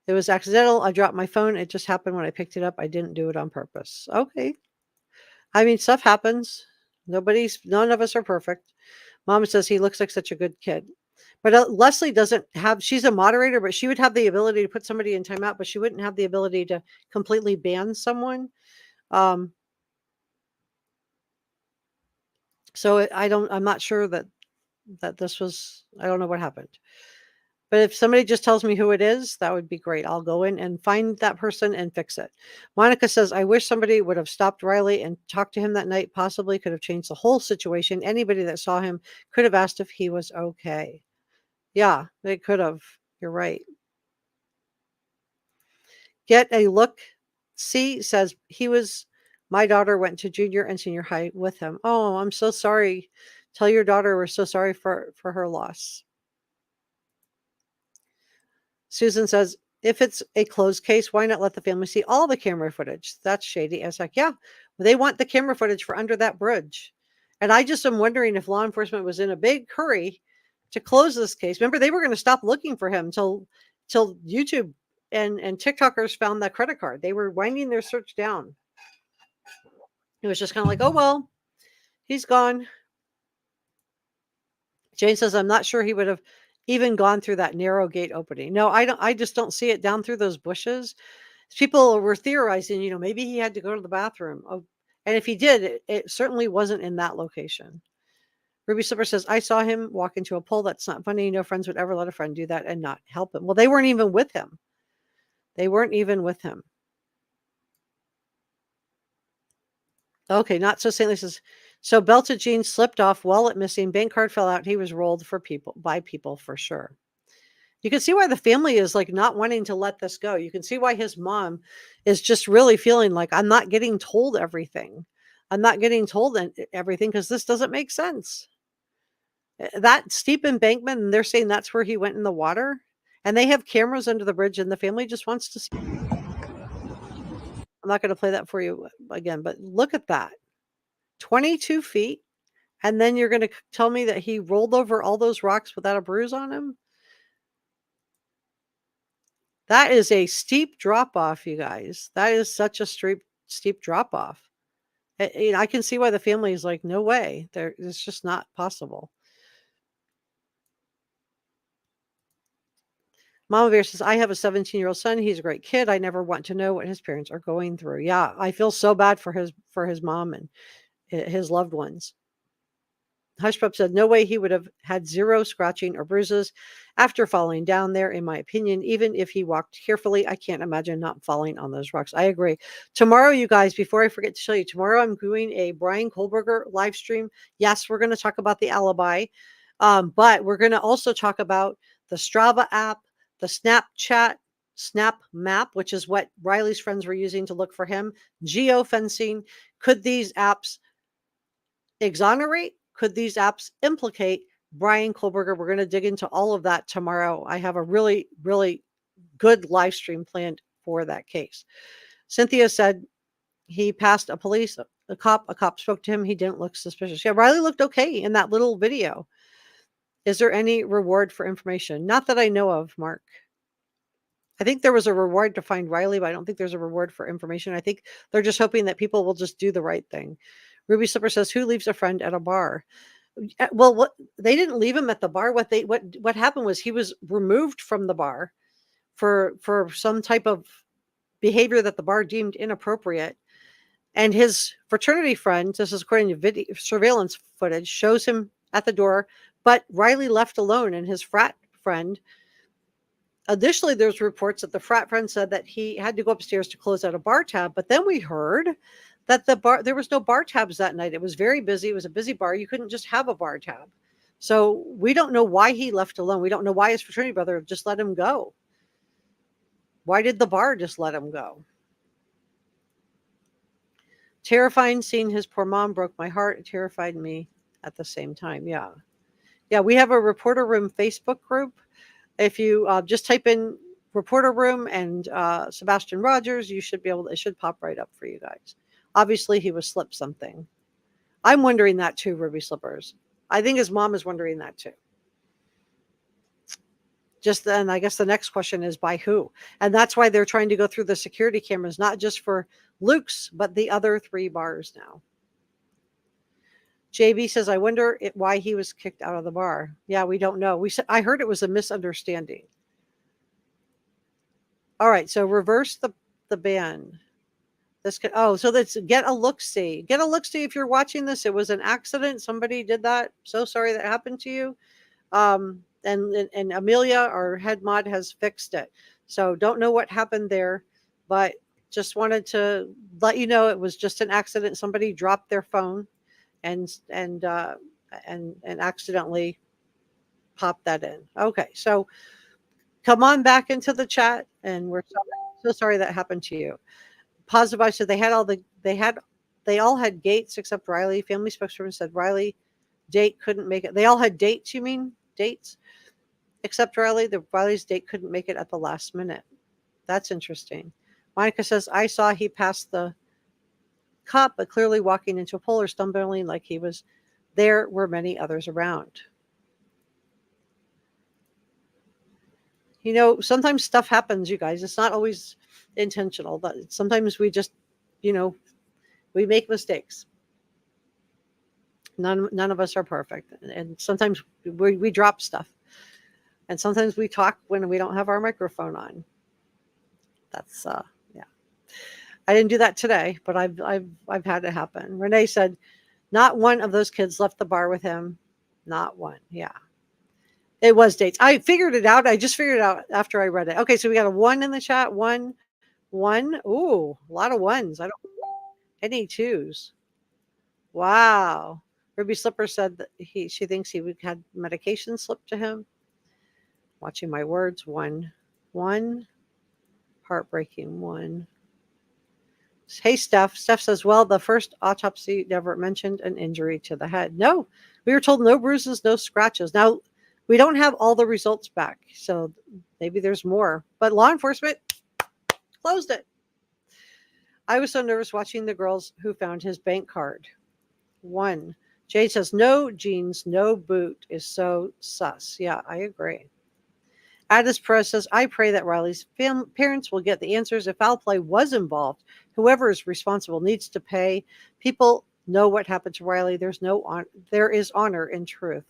It was accidental. I dropped my phone. It just happened when I picked it up. I didn't do it on purpose. Okay. I mean, stuff happens. None of us are perfect. Mom says he looks like such a good kid. But Leslie doesn't have, she's a moderator, but she would have the ability to put somebody in timeout, but she wouldn't have the ability to completely ban someone. So I'm not sure that this was, I don't know what happened. But if somebody just tells me who it is, that would be great. I'll go in and find that person and fix it. Monica says, I wish somebody would have stopped Riley and talked to him that night. Possibly could have changed the whole situation. Anybody that saw him could have asked if he was okay. Yeah, they could have. You're right. Get a look. See says my daughter went to junior and senior high with him. Oh, I'm so sorry. Tell your daughter we're so sorry for her loss. Susan says, if it's a closed case, why not let the family see all the camera footage? That's shady. I was like, yeah, they want the camera footage for under that bridge. And I just am wondering if law enforcement was in a big hurry to close this case. Remember, they were going to stop looking for him till YouTube and TikTokers found that credit card. They were winding their search down. It was just kind of like, oh, well, he's gone. Jane says, I'm not sure he would have even gone through that narrow gate opening. No, I just don't see it down through those bushes. People were theorizing, maybe he had to go to the bathroom. Oh, and if he did, it certainly wasn't in that location. Ruby Slipper says, I saw him walk into a pole. That's not funny. No friends would ever let a friend do that and not help him. Well, they weren't even with him. Okay, not so saintly says, so belted jeans slipped off, wallet missing, bank card fell out. He was rolled by people for sure. You can see why the family is like not wanting to let this go. You can see why his mom is just really feeling like I'm not getting told everything. I'm not getting told everything because this doesn't make sense. That steep embankment, and they're saying that's where he went in the water. And they have cameras under the bridge, and the family just wants to see. I'm not going to play that for you again, but look at that. 22 feet. And then you're going to tell me that he rolled over all those rocks without a bruise on him? That is a steep drop off, you guys. That is such a steep drop off. I can see why the family is like, no way. It's just not possible. Mama Bear says, I have a 17-year-old son. He's a great kid. I never want to know what his parents are going through. Yeah, I feel so bad for his mom and his loved ones. Hushpup said, no way he would have had zero scratching or bruises after falling down there, in my opinion. Even if he walked carefully, I can't imagine not falling on those rocks. I agree. Tomorrow, you guys, before I forget to show you, tomorrow I'm doing a Bryan Kohlberger live stream. Yes, we're going to talk about the alibi, but we're going to also talk about the Strava app, the Snap Map, which is what Riley's friends were using to look for him, geofencing. Could these apps exonerate? Could these apps implicate Bryan Kohlberger? We're going to dig into all of that tomorrow. I have a really, really good live stream planned for that case. Cynthia said he passed a cop. A cop spoke to him. He didn't look suspicious. Yeah, Riley looked okay in that little video. Is there any reward for information? Not that I know of, Mark. I think there was a reward to find Riley, but I don't think there's a reward for information. I think they're just hoping that people will just do the right thing. Ruby Slipper says, who leaves a friend at a bar? Well, they didn't leave him at the bar. What happened was he was removed from the bar for some type of behavior that the bar deemed inappropriate. And his fraternity friend, this is according to video surveillance footage, shows him at the door, but Riley left alone. And his frat friend, initially there's reports that the frat friend said that he had to go upstairs to close out a bar tab, but then we heard that there was no bar tabs that night. It was very busy. It was a busy bar. You couldn't just have a bar tab. So we don't know why he left alone. We don't know why his fraternity brother just let him go. Why did the bar just let him go? Terrifying seeing his poor mom broke my heart. It terrified me at the same time. Yeah. Yeah, we have a Reporter Room Facebook group. If you just type in Reporter Room and Sebastian Rogers, you should be able to, it should pop right up for you guys. Obviously, he was slipped something. I'm wondering that too, Ruby Slippers. I think his mom is wondering that too. Just then, I guess the next question is by who? And that's why they're trying to go through the security cameras, not just for Luke's, but the other 3 bars now. JB says, I wonder why he was kicked out of the bar. Yeah, we don't know. I heard it was a misunderstanding. All right, so reverse the ban. So that's get a look-see. Get a look-see if you're watching this. It was an accident. Somebody did that. So sorry that happened to you. And Amelia, our head mod, has fixed it. So don't know what happened there, but just wanted to let you know it was just an accident. Somebody dropped their phone and accidentally popped that in. Okay, so come on back into the chat, and we're so sorry that happened to you. Positive I said they all had gates except Riley. Family spokesperson said Riley date couldn't make it. They all had dates, you mean? Dates? Except Riley. Riley's date couldn't make it at the last minute. That's interesting. Monica says, I saw he passed the cop, but clearly walking into a pole or stumbling like he was. There were many others around. You know, sometimes stuff happens, you guys. It's not always intentional. But sometimes we just, we make mistakes. None of us are perfect. And sometimes we drop stuff. And sometimes we talk when we don't have our microphone on. That's yeah. I didn't do that today, but I've had it happen. Renee said, not one of those kids left the bar with him. Not one. Yeah. It was dates. I figured it out. I just figured it out after I read it. Okay, so we got a 1 in the chat. One. Ooh, a lot of 1s. I don't any 2s. Wow. Ruby Slipper said that she thinks he had medication slipped to him. Watching my words. 1. Heartbreaking 1. Hey, Steph. Steph says, well, the first autopsy never mentioned an injury to the head. No, we were told no bruises, no scratches. Now, we don't have all the results back, so maybe there's more. But law enforcement closed it. I was so nervous watching the girls who found his bank card. 1. Jade says, no jeans, no boot is so sus. Yeah, I agree. Addis Perez says, I pray that Riley's parents will get the answers. If foul play was involved, whoever is responsible needs to pay. People know what happened to Riley. There is honor in truth.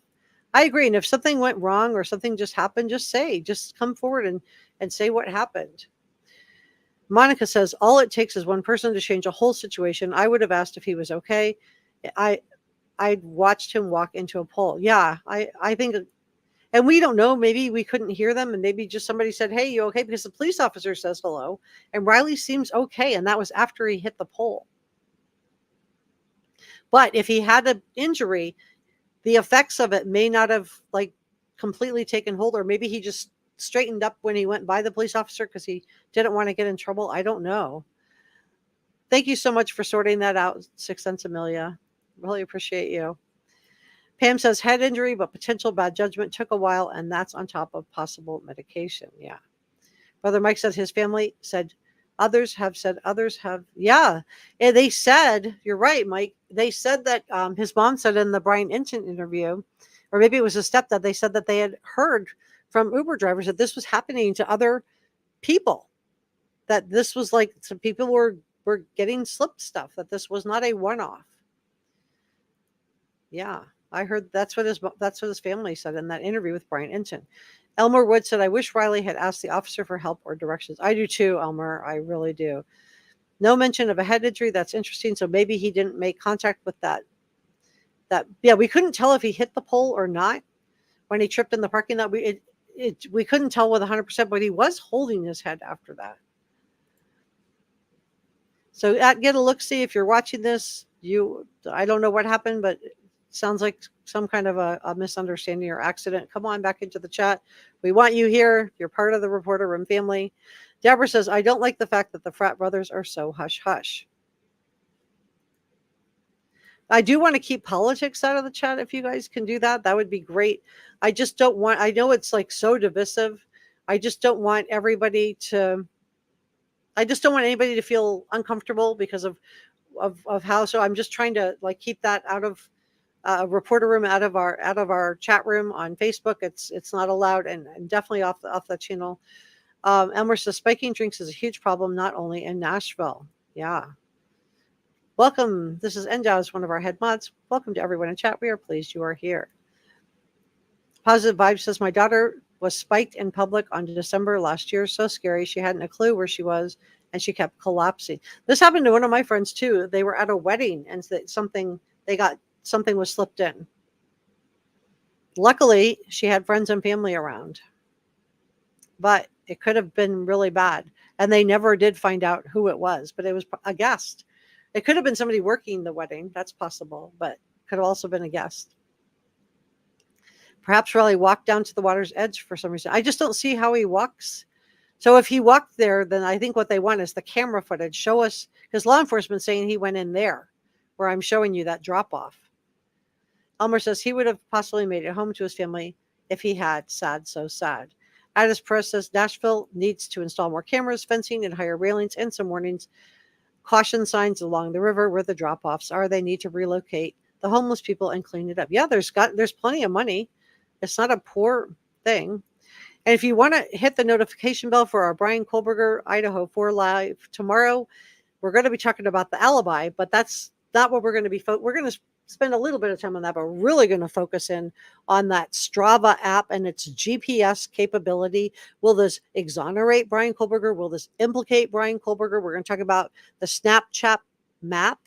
I agree. And if something went wrong or something just happened, just come forward and say what happened. Monica says, all it takes is one person to change a whole situation. I would have asked if he was okay. I'd watched him walk into a pole. Yeah, I think, and we don't know, maybe we couldn't hear them, and maybe just somebody said, hey, you okay? Because the police officer says hello, and Riley seems okay, and that was after he hit the pole. But if he had an injury, the effects of it may not have completely taken hold, or maybe he just straightened up when he went by the police officer because he didn't want to get in trouble. I don't know. Thank you so much for sorting that out, 6 Cents Amelia. Really appreciate you. Pam says head injury, but potential bad judgment took a while, and that's on top of possible medication. Yeah. Brother Mike said his family said others have. Yeah. And they said, you're right, Mike. They said that his mom said in the Bryan interview, or maybe it was a stepdad, they said that they had heard from Uber drivers that this was happening to other people, that this was some people were getting slipped stuff, that this was not a one-off. Yeah, I heard that's what his family said in that interview with Bryan Inton. Elmer Wood said, I wish Riley had asked the officer for help or directions. I do too, Elmer. I really do. No mention of a head injury. That's interesting. So maybe he didn't make contact with that. Yeah, we couldn't tell if he hit the pole or not when he tripped in the parking lot. We couldn't tell with 100%, but he was holding his head after that. So get a look, see if you're watching this. I don't know what happened, but it sounds like some kind of a misunderstanding or accident. Come on back into the chat. We want you here. You're part of the Reporter Room family. Deborah says, I don't like the fact that the frat brothers are so hush hush. I do want to keep politics out of the chat. If you guys can do that, that would be great. I just don't want, I know it's like so divisive. I just don't want anybody to feel uncomfortable because of how, so I'm just trying to like keep that out of Reporter Room, out of our chat room on Facebook. It's not allowed, and definitely off the channel. Elmer says spiking drinks is a huge problem, not only in Nashville. Yeah. Welcome. This is Endow's, one of our head mods. Welcome to everyone in chat. We are pleased you are here. Positive Vibes says, my daughter was spiked in public on December last year. So scary. She hadn't a clue where she was, and she kept collapsing. This happened to one of my friends too. They were at a wedding, and something was slipped in. Luckily, she had friends and family around, but it could have been really bad. And they never did find out who it was, but it was a guest. It could have been somebody working the wedding. That's possible, but could have also been a guest. Perhaps Riley walked down to the water's edge for some reason. I just don't see how he walks. So if he walked there, then I think what they want is the camera footage. Show us, because law enforcement saying he went in there, where I'm showing you that drop off. Elmer says he would have possibly made it home to his family if he had. Sad, so sad. Addis Press says Nashville needs to install more cameras, fencing, and higher railings, and some warnings, caution signs along the river where the drop-offs are. They need to relocate the homeless people and clean it up. Yeah, there's plenty of money. It's not a poor thing. And if you want to hit the notification bell for our Bryan Kohlberger Idaho 4 live tomorrow, we're going to be talking about the alibi, but that's not what we're going to be. We're going to spend a little bit of time on that, but we're really going to focus in on that Strava app and its GPS capability. Will this exonerate Bryan Kohlberger? Will this implicate Bryan Kohlberger? We're going to talk about the Snapchat map,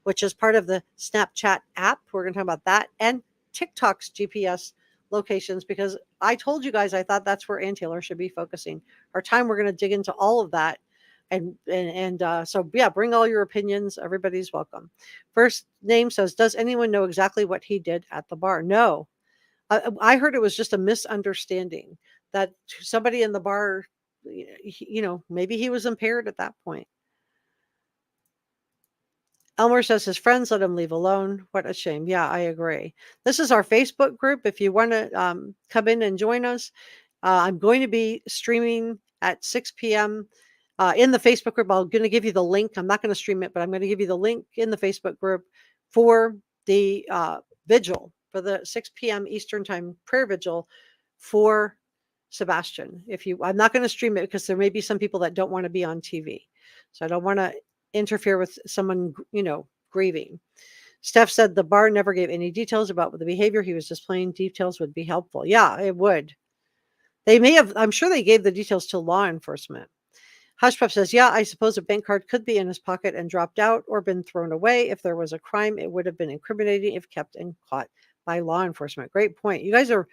which is part of the Snapchat app. We're going to talk about that, and TikTok's GPS locations, because I told you guys I thought that's where Ann Taylor should be focusing our time. We're going to dig into all of that. So yeah, bring all your opinions. Everybody's welcome. First name says, does anyone know exactly what he did at the bar? No. I heard it was just a misunderstanding, that somebody in the bar, maybe he was impaired at that point. Elmer says his friends let him leave alone. What a shame. Yeah, I agree. This is our Facebook group. If you want to come in and join us, I'm going to be streaming at 6 p.m. In the Facebook group. I'm going to give you the link. I'm not going to stream it, but I'm going to give you the link in the Facebook group for the vigil, for the 6 p.m. Eastern time prayer vigil for Sebastian. I'm not going to stream it because there may be some people that don't want to be on TV. So I don't want to interfere with someone, grieving. Steph said the bar never gave any details about the behavior. He was displaying. Details would be helpful. Yeah, it would. They may have, I'm sure they gave the details to law enforcement. Hushpup says, yeah, I suppose a bank card could be in his pocket and dropped out or been thrown away. If there was a crime, it would have been incriminating if kept and caught by law enforcement. Great point. You guys are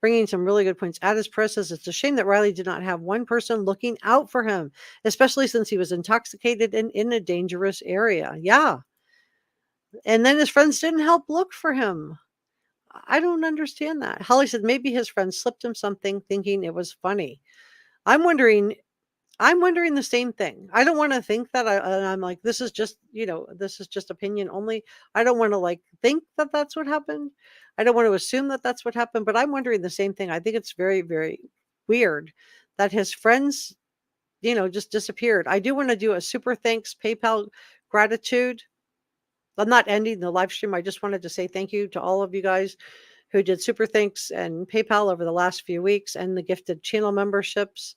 bringing some really good points. Addis Press says it's a shame that Riley did not have one person looking out for him, especially since he was intoxicated and in a dangerous area. Yeah. And then his friends didn't help look for him. I don't understand that. Holly said maybe his friends slipped him something thinking it was funny. I'm wondering the same thing. I don't want to think that I'm like, this is just opinion only. I don't want to think that that's what happened. I don't want to assume that that's what happened, but I'm wondering the same thing. I think it's very, very weird that his friends, just disappeared. I do want to do a super thanks PayPal gratitude. I'm not ending the live stream. I just wanted to say thank you to all of you guys who did super thanks and PayPal over the last few weeks, and the gifted channel memberships.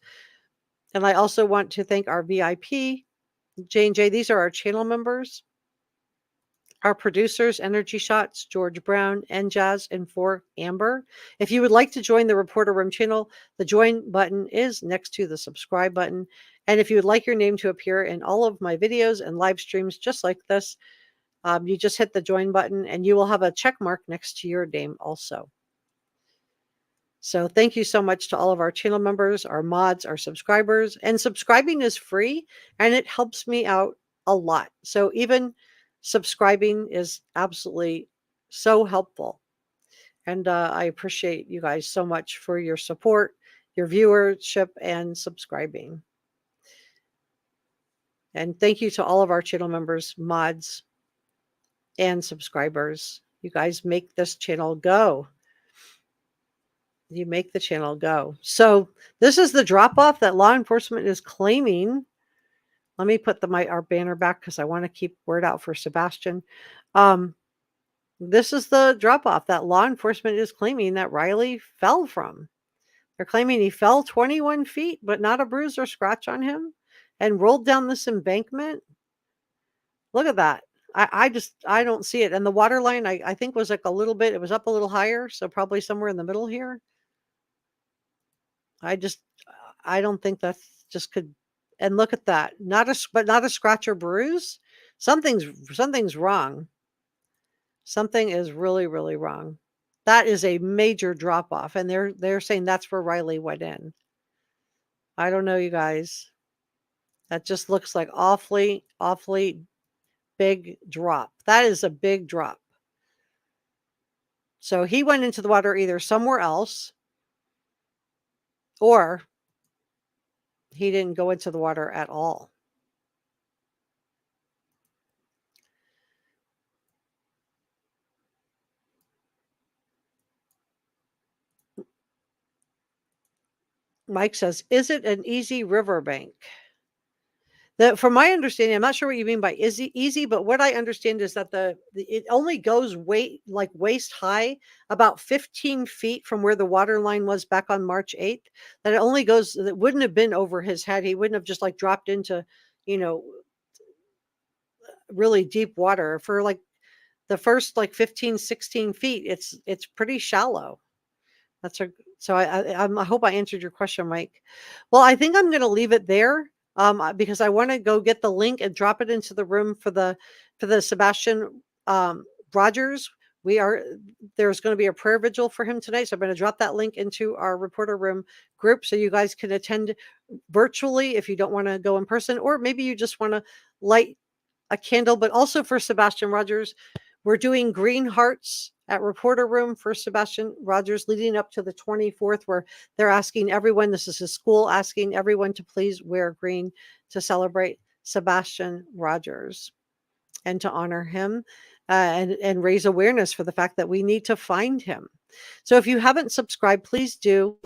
And I also want to thank our VIP, J&J. These are our channel members. Our producers, Energy Shots, George Brown, and Jazz, and for Amber. If you would like to join the Reporter Room channel, the join button is next to the subscribe button. And if you would like your name to appear in all of my videos and live streams just like this, you just hit the join button and you will have a check mark next to your name also. So thank you so much to all of our channel members, our mods, our subscribers. And subscribing is free and it helps me out a lot. So even subscribing is absolutely so helpful. And I appreciate you guys so much for your support, your viewership, and subscribing. And thank you to all of our channel members, mods, and subscribers. You guys make this channel go. You make the channel go. So this is the drop off that law enforcement is claiming. Let me put our banner back because I want to keep word out for Sebastian. This is the drop off that law enforcement is claiming that Riley fell from. They're claiming he fell 21 feet, but not a bruise or scratch on him, and rolled down this embankment. Look at that. I don't see it. And the water line, I think was like a little bit, it was up a little higher. So probably somewhere in the middle here. I don't think that's just could. And look at that. Not a scratch or bruise. Something's wrong. Something is really, really wrong. That is a major drop off. And they're saying that's where Riley went in. I don't know, you guys. That just looks like awfully, awfully big drop. That is a big drop. So he went into the water either somewhere else or he didn't go into the water at all. Mike says, is it an easy riverbank? From my understanding, I'm not sure what you mean by easy, but what I understand is that it only goes waist high, about 15 feet from where the water line was back on March 8th. That it only goes, that wouldn't have been over his head. He wouldn't have just like dropped into, really deep water for like the first like 15, 16 feet. It's pretty shallow. So I hope I answered your question, Mike. Well, I think I'm going to leave it there because I want to go get the link and drop it into the room for the Sebastian Rogers. There's going to be a prayer vigil for him tonight, so I'm going to drop that link into our reporter room group so you guys can attend virtually if you don't want to go in person, or maybe you just want to light a candle. But also for Sebastian Rogers, we're doing green hearts at Reporter Room for Sebastian Rogers leading up to the 24th, where they're asking everyone, this is his school, asking everyone to please wear green to celebrate Sebastian Rogers and to honor him and raise awareness for the fact that we need to find him. So if you haven't subscribed, please do.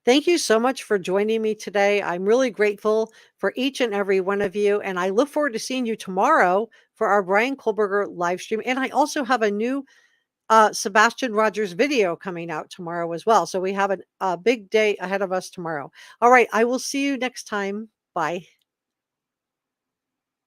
Thank you so much for joining me today. I'm really grateful for each and every one of you. And I look forward to seeing you tomorrow for our Bryan Kohlberger live stream. And I also have a new Sebastian Rogers video coming out tomorrow as well. So we have a big day ahead of us tomorrow. All right. I will see you next time. Bye.